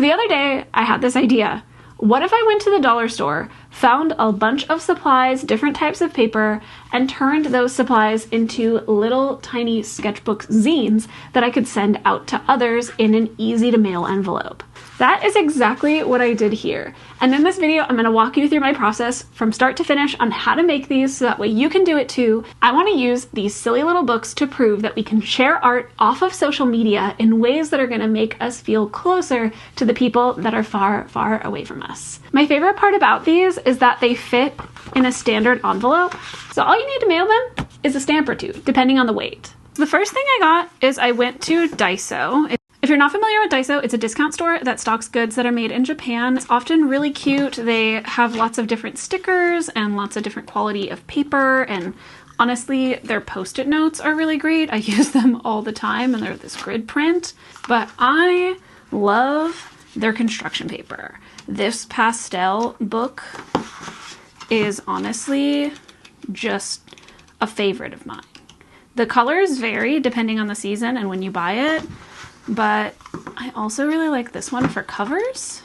The other day, I had this idea. What if I went to the dollar store, found a bunch of supplies, different types of paper, and turned those supplies into little tiny sketchbook zines that I could send out to others in an easy to mail envelope? That is exactly what I did here. And in this video, I'm gonna walk you through my process from start to finish on how to make these so that way you can do it too. I wanna use these silly little books to prove that we can share art off of social media in ways that are gonna make us feel closer to the people that are far, far away from us. My favorite part about these is that they fit in a standard envelope. So all you need to mail them is a stamp or two, depending on the weight. The first thing I got is I went to Daiso. If you're not familiar with Daiso, it's a discount store that stocks goods that are made in Japan. It's often really cute. They have lots of different stickers and lots of different quality of paper, and honestly, their post-it notes are really great. I use them all the time and they're this grid print, but I love their construction paper. This pastel book is honestly just a favorite of mine. The colors vary depending on the season and when you buy it, but I also really like this one for covers.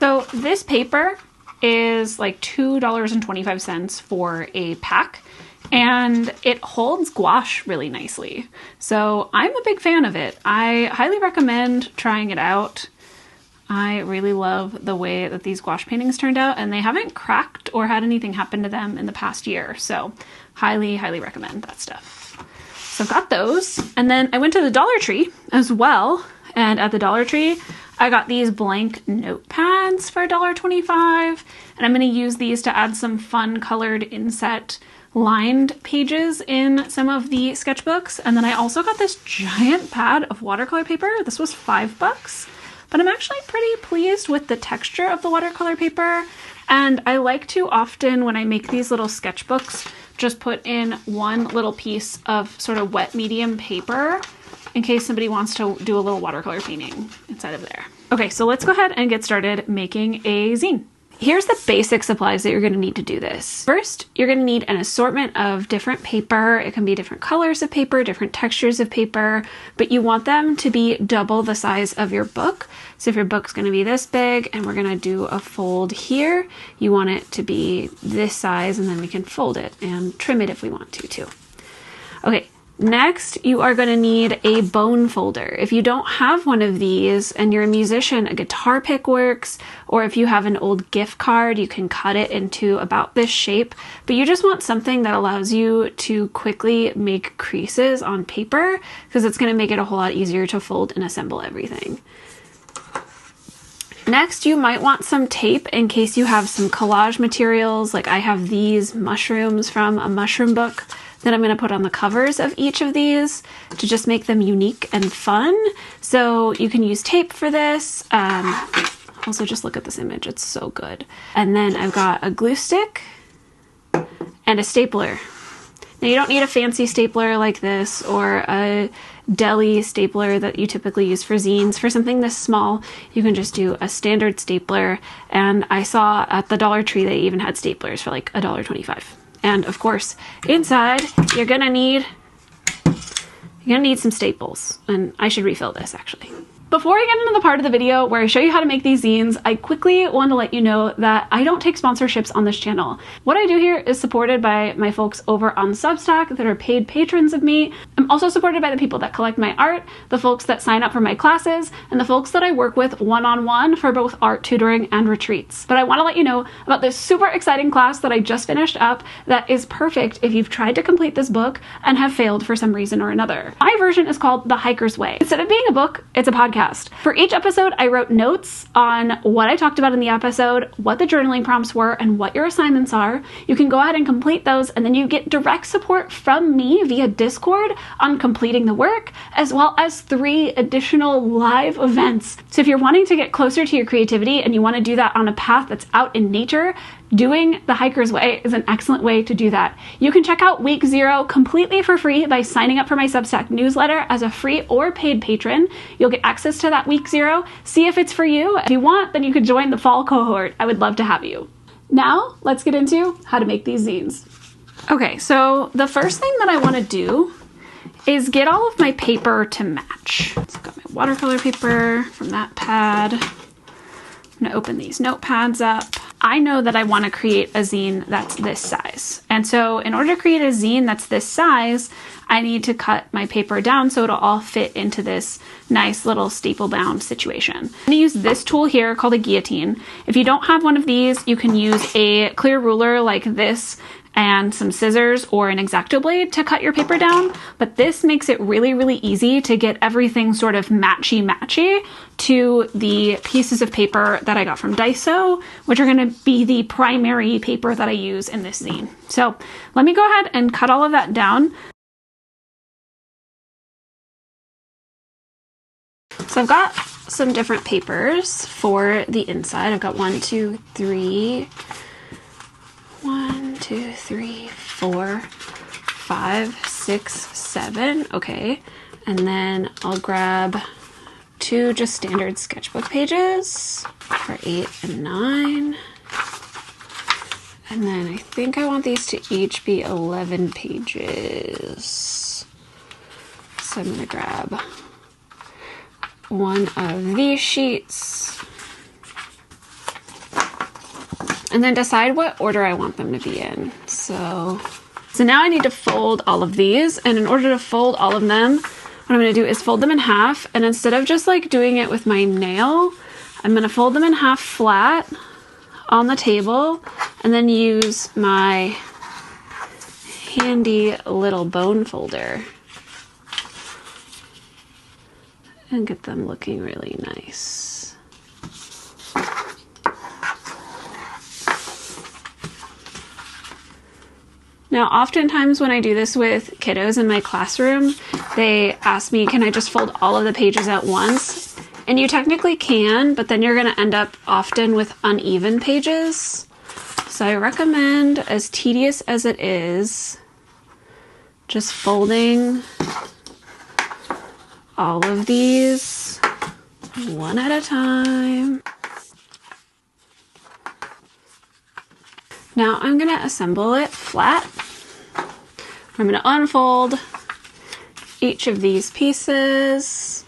So this paper is like $2.25 for a pack, and it holds gouache really nicely. So I'm a big fan of it. I highly recommend trying it out. I really love the way that these gouache paintings turned out, and they haven't cracked or had anything happen to them in the past year. So highly, highly recommend that stuff. So I've got those, and then I went to the Dollar Tree as well, and at the Dollar Tree I got these blank notepads for $1.25, and I'm going to use these to add some fun colored inset lined pages in some of the sketchbooks. And then I also got this giant pad of watercolor paper. This was $5, but I'm actually pretty pleased with the texture of the watercolor paper, and I like to often, when I make these little sketchbooks, just put in one little piece of sort of wet medium paper in case somebody wants to do a little watercolor painting inside of there. Okay, so let's go ahead and get started making a zine. Here's the basic supplies that you're going to need to do this. First, you're going to need an assortment of different paper. It can be different colors of paper, different textures of paper, but you want them to be double the size of your book. So if your book's going to be this big and we're going to do a fold here, you want it to be this size, and then we can fold it and trim it if we want to too. Okay. Next, you are going to need a bone folder. If you don't have one of these and you're a musician, a guitar pick works, or if you have an old gift card, you can cut it into about this shape, but you just want something that allows you to quickly make creases on paper, because it's going to make it a whole lot easier to fold and assemble everything. Next, you might want some tape in case you have some collage materials, like I have these mushrooms from a mushroom book that I'm going to put on the covers of each of these to just make them unique and fun. So you can use tape for this. Also, just look at this image. It's so good. And then I've got a glue stick and a stapler. Now, you don't need a fancy stapler like this or a deli stapler that you typically use for zines. For something this small, you can just do a standard stapler. And I saw at the Dollar Tree they even had staplers for like $1.25. And of course, inside, you're gonna need some staples. And I should refill this, actually. Before I get into the part of the video where I show you how to make these zines, I quickly want to let you know that I don't take sponsorships on this channel. What I do here is supported by my folks over on Substack that are paid patrons of me. I'm also supported by the people that collect my art, the folks that sign up for my classes, and the folks that I work with one-on-one for both art tutoring and retreats. But I want to let you know about this super exciting class that I just finished up that is perfect if you've tried to complete this book and have failed for some reason or another. My version is called The Hiker's Way. Instead of being a book, it's a podcast. For each episode, I wrote notes on what I talked about in the episode, what the journaling prompts were, and what your assignments are. You can go ahead and complete those, and then you get direct support from me via Discord on completing the work, as well as 3 additional live events. So if you're wanting to get closer to your creativity and you want to do that on a path that's out in nature, doing The Hiker's Way is an excellent way to do that. You can check out week 0 completely for free by signing up for my Substack newsletter as a free or paid patron. You'll get access to that week 0. See if it's for you. If you want, then you could join the fall cohort. I would love to have you. Now, let's get into how to make these zines. Okay, so the first thing that I want to do is get all of my paper to match. So I've got my watercolor paper from that pad. I'm gonna open these notepads up. I know that I want to create a zine that's this size. And so in order to create a zine that's this size, I need to cut my paper down so it'll all fit into this nice little staple bound situation. I'm gonna use this tool here called a guillotine. If you don't have one of these, you can use a clear ruler like this and some scissors or an X-Acto blade to cut your paper down, but this makes it really, really easy to get everything sort of matchy-matchy to the pieces of paper that I got from Daiso, which are gonna be the primary paper that I use in this zine. So let me go ahead and cut all of that down. So I've got some different papers for the inside. I've got 1, 2, 3, 4, 5, 6, 7. Okay. And then I'll grab 2 just standard sketchbook pages for 8 and 9. And then I think I want these to each be 11 pages. So I'm gonna grab one of these sheets and then decide what order I want them to be in. So now I need to fold all of these, and in order to fold all of them, what I'm gonna do is fold them in half, and instead of just like doing it with my nail, I'm gonna fold them in half flat on the table and then use my handy little bone folder and get them looking really nice. Now, oftentimes when I do this with kiddos in my classroom, they ask me, can I just fold all of the pages at once? And you technically can, but then you're gonna end up often with uneven pages. So I recommend, as tedious as it is, just folding all of these one at a time. Now I'm gonna assemble it flat. I'm gonna unfold each of these pieces.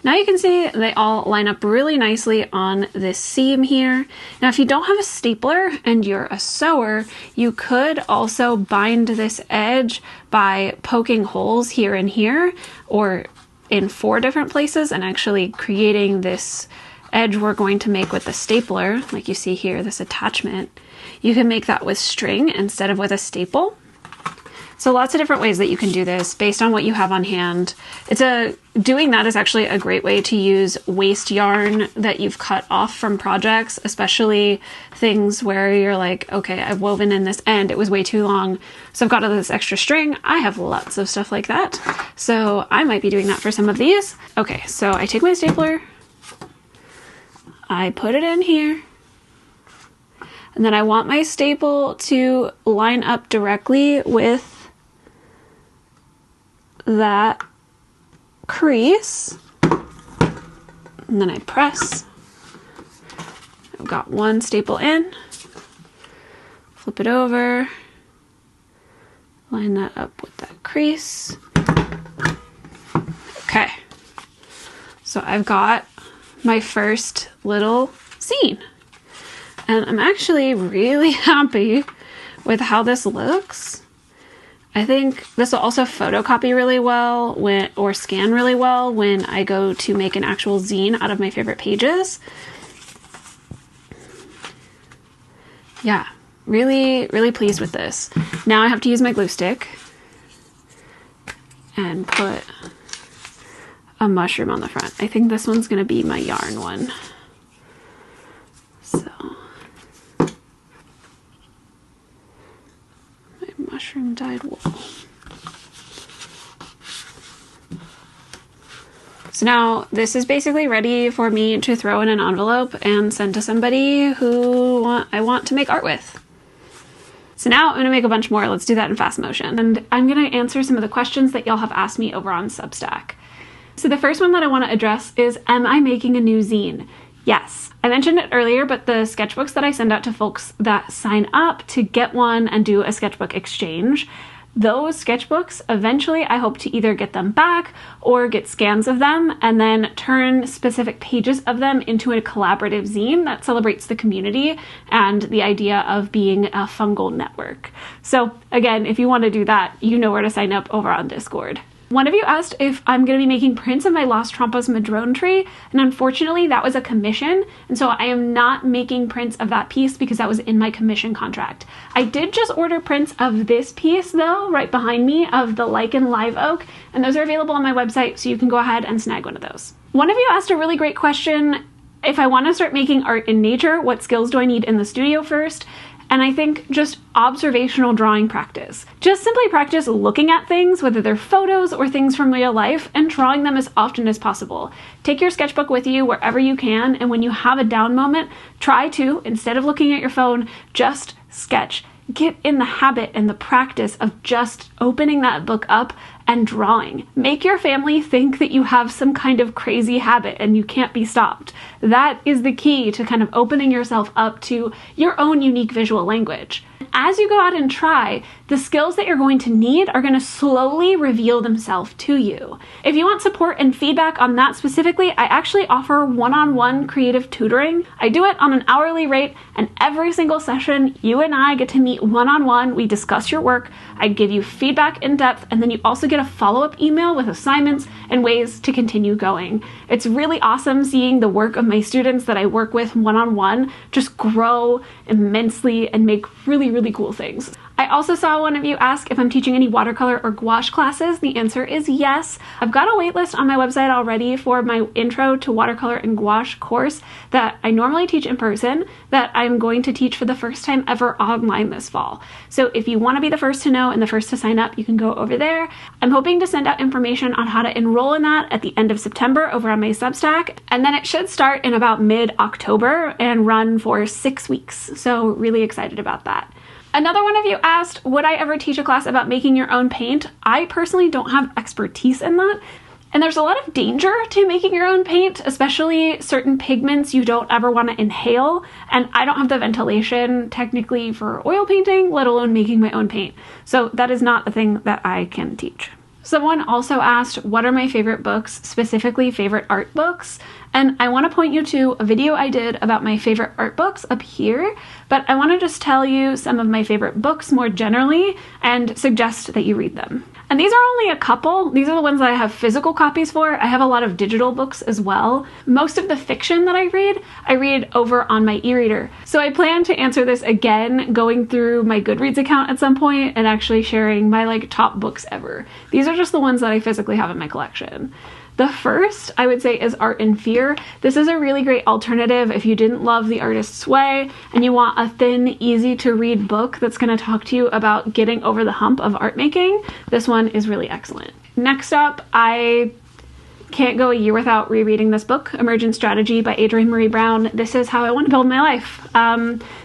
Now you can see they all line up really nicely on this seam here. Now if you don't have a stapler and you're a sewer, you could also bind this edge by poking holes here and here, or in 4 different places, and actually creating this edge we're going to make with the stapler, like you see here, this attachment. You can make that with string instead of with a staple. So lots of different ways that you can do this based on what you have on hand. Doing that is actually a great way to use waste yarn that you've cut off from projects, especially things where you're like, okay, I've woven in this end, it was way too long, so I've got all this extra string. I have lots of stuff like that. So I might be doing that for some of these. Okay, so I take my stapler, I put it in here, and then I want my staple to line up directly with that crease, and then I press. I've got one staple in, flip it over, line that up with that crease. Okay, so I've got my first little zine, and I'm actually really happy with how this looks. I think this will also photocopy really well or scan really well when I go to make an actual zine out of my favorite pages. Yeah, really, really pleased with this. Now I have to use my glue stick and put a mushroom on the front. I think this one's gonna be my yarn one. So mushroom dyed wool. So now this is basically ready for me to throw in an envelope and send to somebody who I want to make art with. So now I'm gonna make a bunch more. Let's do that in fast motion. And I'm gonna answer some of the questions that y'all have asked me over on Substack. So the first one that I wanna address is, am I making a new zine? Yes. I mentioned it earlier, but the sketchbooks that I send out to folks that sign up to get one and do a sketchbook exchange, those sketchbooks, eventually I hope to either get them back or get scans of them and then turn specific pages of them into a collaborative zine that celebrates the community and the idea of being a fungal network. So again, if you want to do that, you know where to sign up over on Discord. One of you asked if I'm going to be making prints of my Las Trampas Madrone tree, and unfortunately that was a commission, and so I am not making prints of that piece because that was in my commission contract. I did just order prints of this piece though, right behind me, of the lichen live oak, and those are available on my website, so you can go ahead and snag one of those. One of you asked a really great question: if I want to start making art in nature, what skills do I need in the studio first? And I think just observational drawing practice. Just simply practice looking at things, whether they're photos or things from real life, and drawing them as often as possible. Take your sketchbook with you wherever you can, and when you have a down moment, try to, instead of looking at your phone, just sketch. Get in the habit and the practice of just opening that book up and drawing. Make your family think that you have some kind of crazy habit and you can't be stopped. That is the key to kind of opening yourself up to your own unique visual language. As you go out and try, the skills that you're going to need are going to slowly reveal themselves to you. If you want support and feedback on that specifically, I actually offer one-on-one creative tutoring. I do it on an hourly rate, and every single session, you and I get to meet one-on-one. We discuss your work, I give you feedback in depth, and then you also get a follow-up email with assignments and ways to continue going. It's really awesome seeing the work of my students that I work with one-on-one just grow immensely and make really cool things. I also saw one of you ask if I'm teaching any watercolor or gouache classes. The answer is yes. I've got a waitlist on my website already for my intro to watercolor and gouache course that I normally teach in person that I'm going to teach for the first time ever online this fall. So if you want to be the first to know and the first to sign up, you can go over there. I'm hoping to send out information on how to enroll in that at the end of September over on my Substack, and then it should start in about mid-October and run for 6 weeks. So really excited about that. Another one of you asked, would I ever teach a class about making your own paint? I personally don't have expertise in that. And there's a lot of danger to making your own paint, especially certain pigments you don't ever want to inhale. And I don't have the ventilation technically for oil painting, let alone making my own paint. So that is not a thing that I can teach. Someone also asked, what are my favorite books, specifically favorite art books? And I want to point you to a video I did about my favorite art books up here, but I want to just tell you some of my favorite books more generally and suggest that you read them. And these are only a couple. These are the ones that I have physical copies for. I have a lot of digital books as well. Most of the fiction that I read over on my e-reader. So I plan to answer this again, going through my Goodreads account at some point and actually sharing my top books ever. These are just the ones that I physically have in my collection. The first, I would say, is Art and Fear. This is a really great alternative if you didn't love The Artist's Way and you want a thin, easy to read book that's going to talk to you about getting over the hump of art making. This one is really excellent. Next up, I can't go a year without rereading this book, Emergent Strategy by Adrienne Marie Brown. This is how I want to build my life.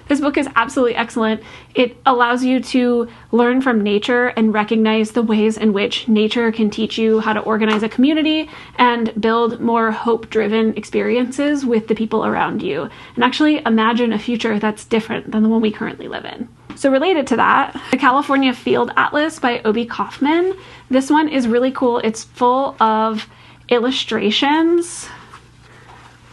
This book is absolutely excellent. It allows you to learn from nature and recognize the ways in which nature can teach you how to organize a community and build more hope-driven experiences with the people around you, and actually imagine a future that's different than the one we currently live in. So related to that, the California Field Atlas by Obi Kauffman. This one is really cool. It's full of illustrations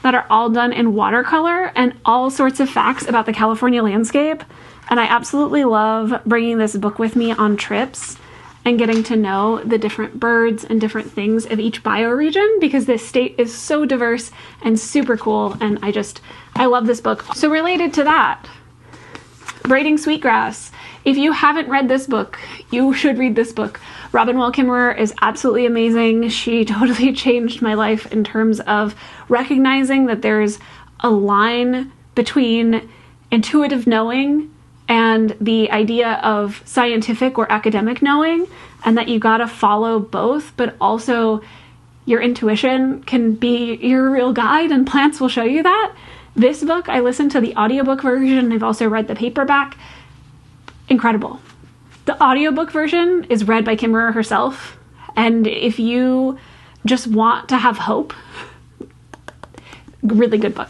that are all done in watercolor and all sorts of facts about the California landscape. And I absolutely love bringing this book with me on trips and getting to know the different birds and different things of each bioregion, because this state is so diverse and super cool, and I love this book. So related to that, Braiding Sweetgrass. If you haven't read this book, you should read this book. Robin Wall Kimmerer is absolutely amazing. She totally changed my life in terms of recognizing that there's a line between intuitive knowing and the idea of scientific or academic knowing, and that you gotta follow both, but also your intuition can be your real guide, and plants will show you that. This book, I listened to the audiobook version. I've also read the paperback. Incredible. The audiobook version is read by Kimmerer herself, and if you just want to have hope, really good book.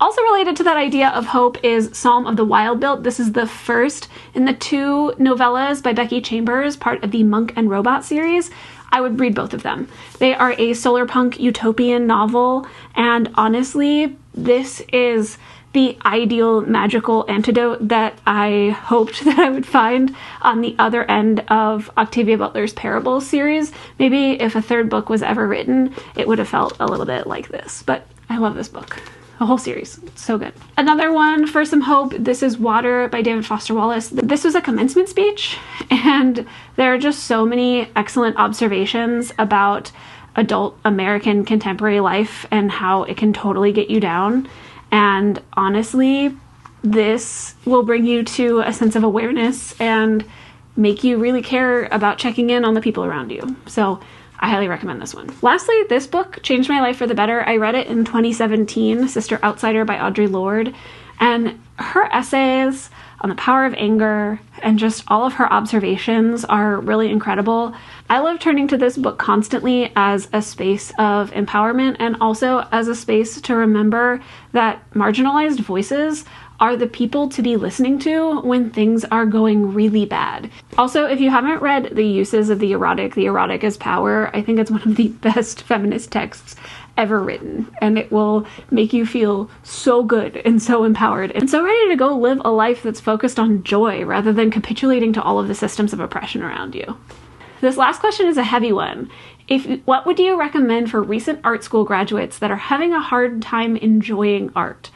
Also related to that idea of hope is Psalm of the Wild-Built. This is the first in the 2 novellas by Becky Chambers, part of the Monk and Robot series. I would read both of them. They are a solar punk utopian novel, and honestly, this is the ideal magical antidote that I hoped that I would find on the other end of Octavia Butler's Parables series. Maybe if a 3rd book was ever written, it would have felt a little bit like this, but I love this book. The whole series. It's so good. Another one for some hope, This is Water by David Foster Wallace. This was a commencement speech, and there are just so many excellent observations about adult American contemporary life and how it can totally get you down. And honestly, this will bring you to a sense of awareness and make you really care about checking in on the people around you. So I highly recommend this one. Lastly, this book changed my life for the better. I read it in 2017, Sister Outsider by Audre Lorde, and her essays on the power of anger and just all of her observations are really incredible. I love turning to this book constantly as a space of empowerment and also as a space to remember that marginalized voices are the people to be listening to when things are going really bad. Also, if you haven't read The Uses of the Erotic as Power, I think it's one of the best feminist texts ever written, and it will make you feel so good and so empowered and so ready to go live a life that's focused on joy rather than capitulating to all of the systems of oppression around you. This last question is a heavy one. What would you recommend for recent art school graduates that are having a hard time enjoying art?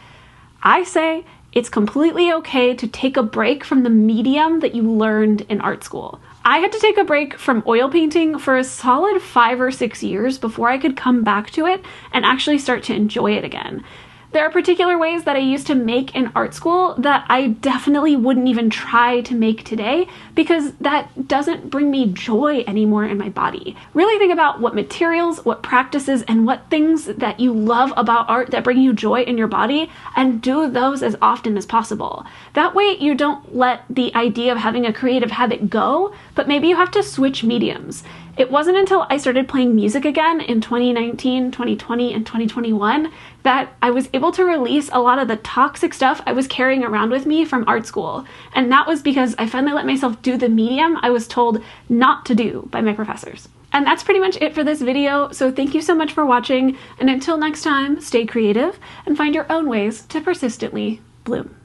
I say it's completely okay to take a break from the medium that you learned in art school. I had to take a break from oil painting for a solid 5 or 6 years before I could come back to it and actually start to enjoy it again. There are particular ways that I used to make in art school that I definitely wouldn't even try to make today because that doesn't bring me joy anymore in my body. Really think about what materials, what practices, and what things that you love about art that bring you joy in your body, and do those as often as possible. That way you don't let the idea of having a creative habit go, but maybe you have to switch mediums. It wasn't until I started playing music again in 2019, 2020, and 2021 that I was able to release a lot of the toxic stuff I was carrying around with me from art school. And that was because I finally let myself do the medium I was told not to do by my professors. And that's pretty much it for this video, so thank you so much for watching, and until next time, stay creative and find your own ways to persistently bloom.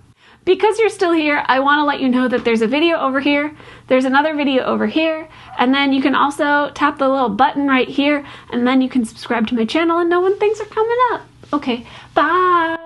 Because you're still here, I want to let you know that there's a video over here, there's another video over here, and then you can also tap the little button right here, and then you can subscribe to my channel and know when things are coming up. Okay, bye!